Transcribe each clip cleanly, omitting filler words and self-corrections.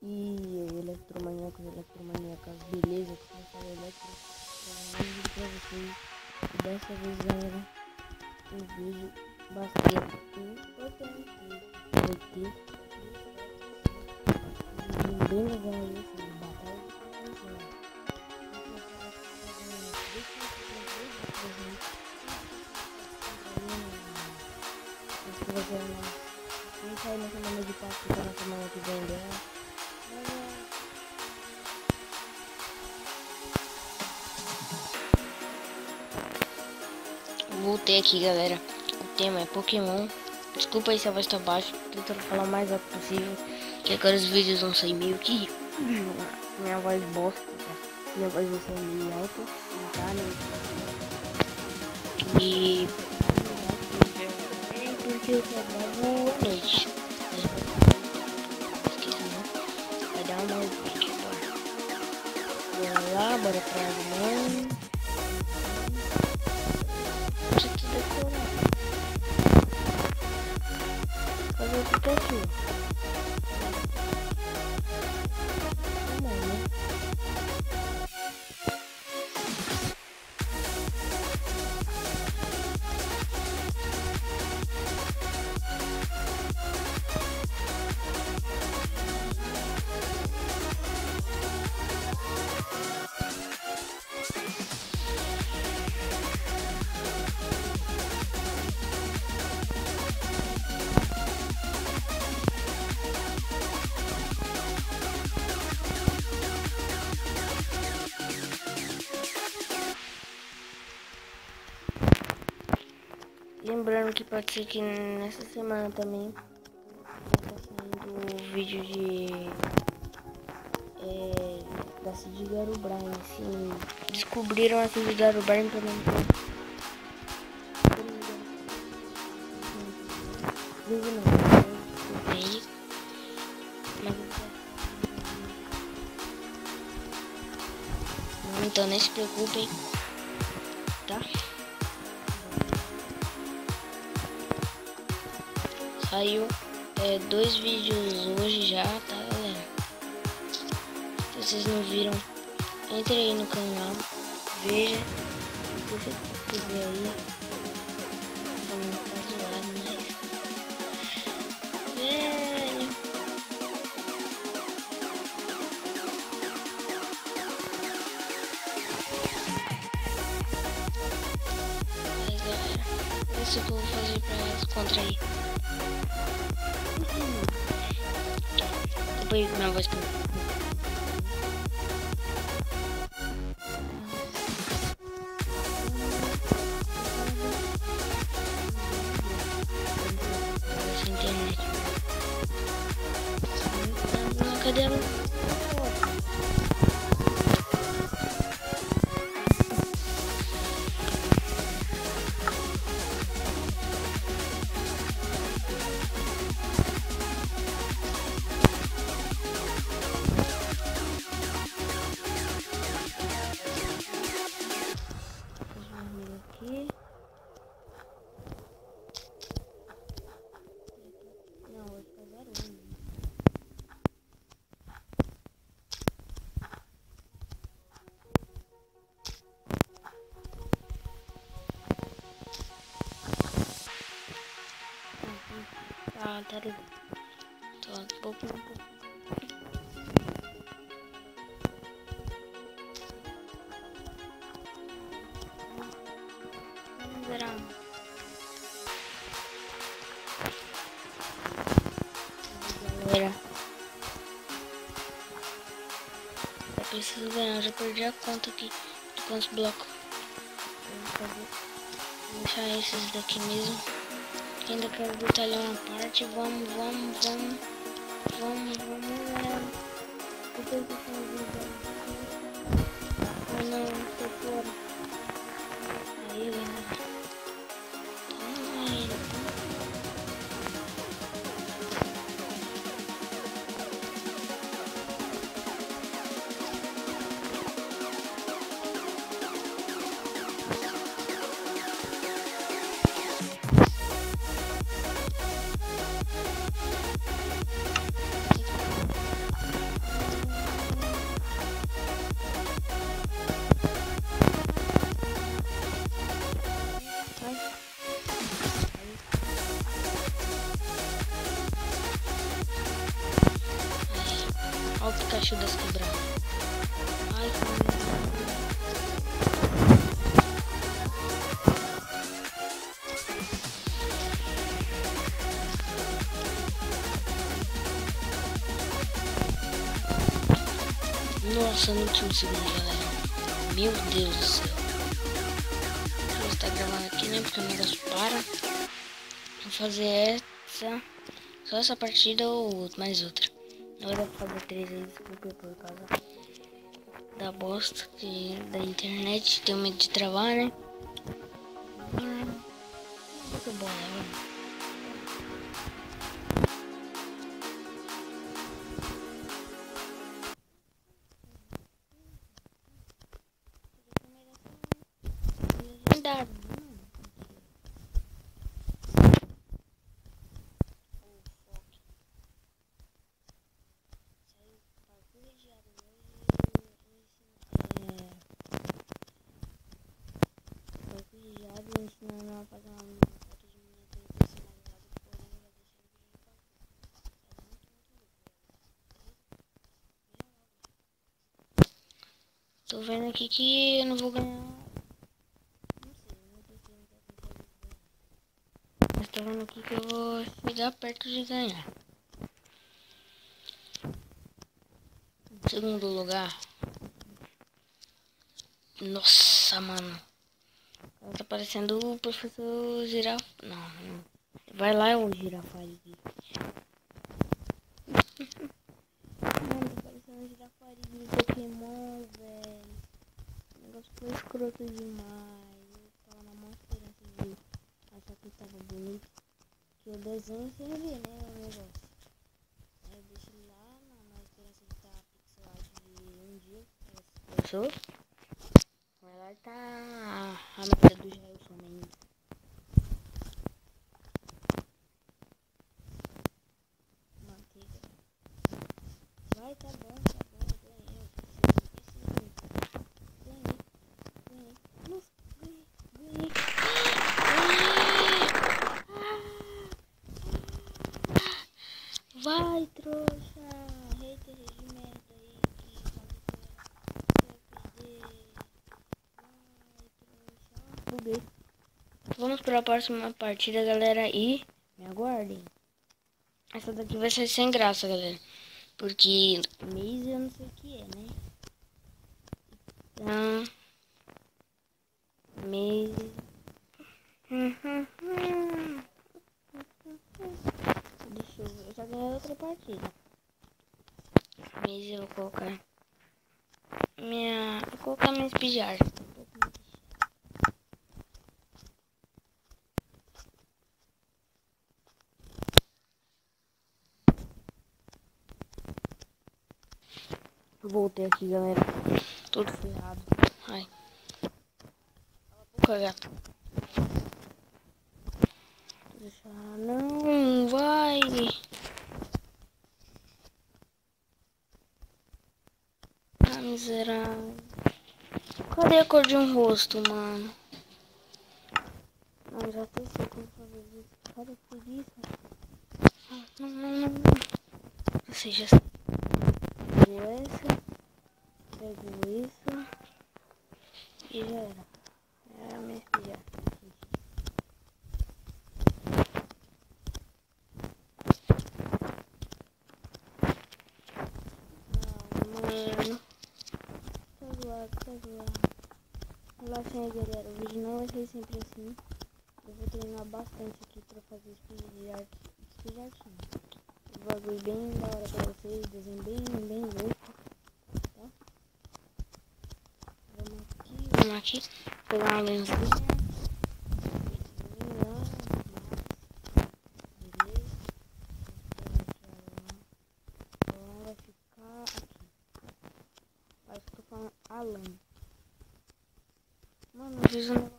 E eletromaníacos, eletromaníacas, beleza? Que eu falo eletro, pra vocês. E dessa vez, galera, um vídeo bastante importante, porque um vídeo bem legal aí sobre batalha de Fortnite. Quem sair na semana de Páscoa, na semana que vem dela. Voltei aqui, galera. O tema é Pokémon. Desculpa aí se a voz tá baixa. Tentando falar o mais alto possível. Que agora os vídeos vão sair meio que minha voz bosta. Minha voz vai sair meio alta. Tá, né? E porque eu trabalho à noite. Esqueci, não. Vai dar uma vídeo, bora. Bora lá, bora pra mãe. Precisa decorar. Fazer o aplicativo. Vamos, né? Lembrando que pode ser que nessa semana também tá saindo o vídeo da Cid Garubrain, assim, descobriram a Cid Garubrain pra não ter. Vídeo não, aí, mas então nem se preocupem, tá? Saiu 2 vídeos hoje já, tá, galera? Se vocês não viram, entre aí no canal, veja, se você quiser aí, não tá zoado, mas velho. Mas galera, isso que eu vou fazer pra descontrair. Depois minha voz pra internet. Cadê ela? Aqui. Não, vou ficar 0-1. Tá ligado. Tô um pouco. Galera, eu preciso ganhar, eu já perdi a conta aqui de quantos blocos. Vou deixar esses daqui mesmo. Ainda quero detalhar uma parte. Vamos, galera. Depois eu faço não, tô fora. Aí, galera. Pikachu das quebradas. Ai, nossa, no último segundo, galera. Meu Deus do céu. Vou estar gravando aqui, né? Porque o negócio para. Vou fazer essa. Só essa partida ou mais outra. Não vai dar pra fazer 3 vezes porque por causa da bosta da internet. Tenho medo de travar, né? Que bola, velho. Ensinando a fazer uma foto de miniatura personalizada, porém eu vou deixar o vídeo de tô vendo aqui que eu não vou ganhar. Não sei, não sei se eu vou conseguir ganhar. Mas tô vendo aqui que eu vou chegar perto de ganhar. Em segundo lugar. Nossa, mano. Tá parecendo o professor Girafa. Não. Vai lá, é o Girafari aqui. Mano, tá parecendo o Girafari do Pokémon, velho. O negócio foi escroto demais. Eu tava na maior esperança de achar que tava bonito. Que o desenho sem ver, né? O negócio. Aí eu deixo lá na esperança de estar pixelado de um dia. Passou. Vai lá e tá a merda do Jailson ainda. Manteiga. Vai, tá bom, ganhei. Ganhei. Nossa, ganhei. Vai, trouxa. Hater de merda aí que fala que vai perder. Vai, trouxa. Buguei. Vamos para a próxima partida, galera, e me aguardem. Essa daqui vai ser sem graça, galera, porque mês eu não sei o que é, né? Então, mês. Deixa eu ver, eu já ganhei outra partida. Mês eu vou colocar vou colocar minha espijar. Voltei aqui, galera. Tudo ferrado. Ai. Cala a boca, gato. Não, vai. Ah, miserável. Cadê a cor de um rosto, mano? Não, já sei como fazer isso. Cadê a preguiça? Não. Você já pegou essa. Pegou isso. E já era. Era minha filha. Mano. Tá zoado. Relaxa aí, galera. O vídeo não vai ser sempre assim. Eu vou treinar bastante aqui pra fazer speed art. Um bagulho bem da hora pra vocês. Desenho bem louco. Tá? Vamos aqui. Pegar uma lenzinha. Alan. Mano, eu fiz um negócio.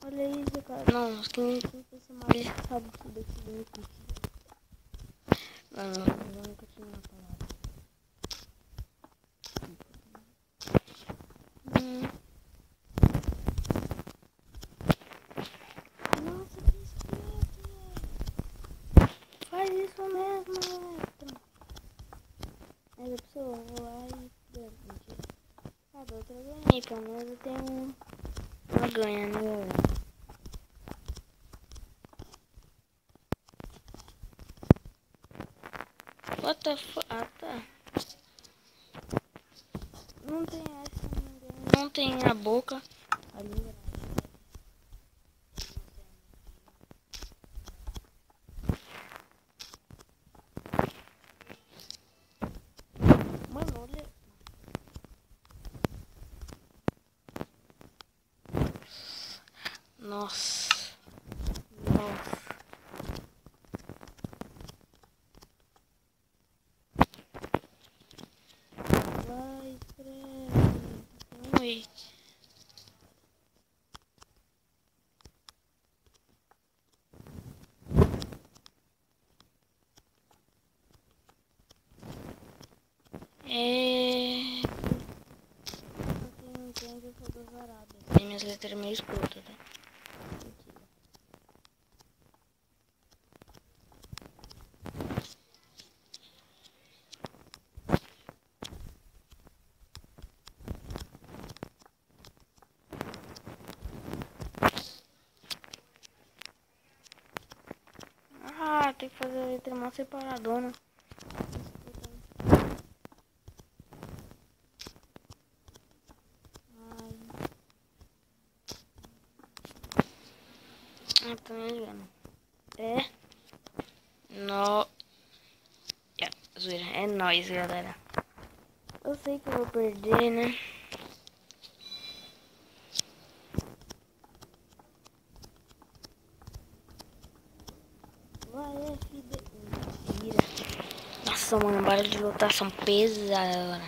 Olha isso, cara. Não, quem pensa mais sabe tudo daqui dentro. Mano, vamos continuar a palavra. Nossa, que esperto. Faz isso mesmo, Electron. Essa pessoa, eu vou lá e... Ah, da outra eu ganhei, pelo menos eu tenho uma ganha, né, galera? What the fuck? Ah, tá. Não tem essa, não tem a boca. A língua. Mano, olha. Nossa. Nossa. Vai, credo. Oi. Não tem eu sou das Arábias. Tem minhas letras meio escrotas, tá? Ah, tem que fazer a letra mais separadona. Ah, tô me ligando. É. No. Yeah, zoeira. É nóis, galera. Eu sei que eu vou perder, né? Vai, FD. Mentira. Nossa, mano, barulho de lotação pesada agora.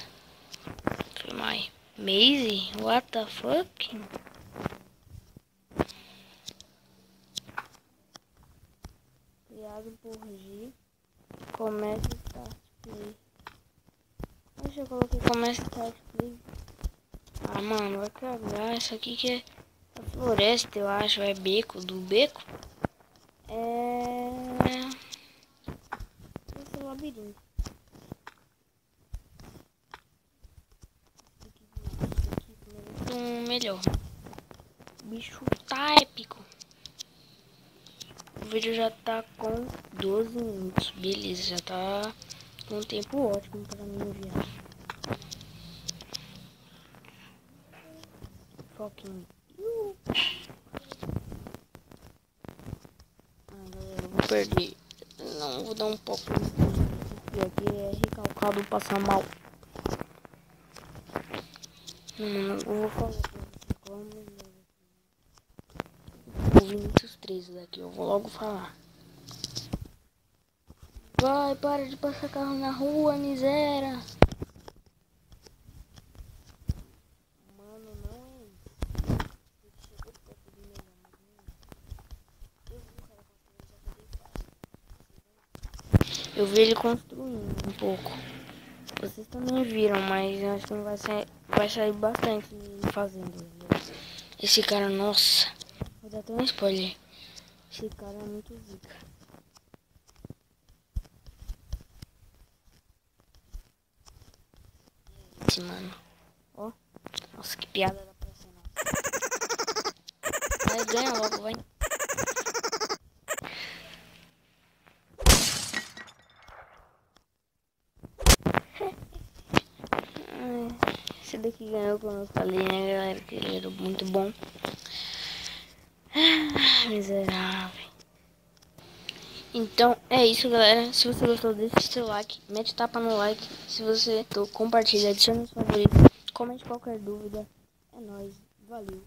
Foi mais. Maisie? What the fuck? Criado por G. Começa Start Play. Deixa eu coloquei Começa Start Play. Ah, mano, vai cagar. Isso aqui que é a floresta, eu acho. É beco. Do beco? Esse é o labirinto. Melhor. O bicho tá épico. O vídeo já tá com 12 minutos. Beleza, já tá com um tempo ótimo pra mim enviar. Foquinho. Ah, galera, eu vou perder. Não, vou dar um pouco. E aqui é recalcado passar mal. Eu vou falar pra você como. O Vinícius 13 daqui, eu vou logo falar. Vai, para de passar carro na rua, miséria. Mano, não é isso. Eu vi ele construindo um pouco. Vocês também viram, mas eu acho que não vai sair bastante fazendo. Esse cara, nossa. Vou dar até um spoiler. Esse cara é muito zica. Esse mano. Ó. Nossa, que piada da praça, não. Vai, ganha logo, vai. Esse daqui ganhou, como eu falei, né, galera? Que ele era muito bom. Miserável. Então é isso, galera. Se você gostou, deixa seu like, mete tapa no like. Se você gostou, compartilha, adicione os favoritos, comente qualquer dúvida. É nóis, valeu.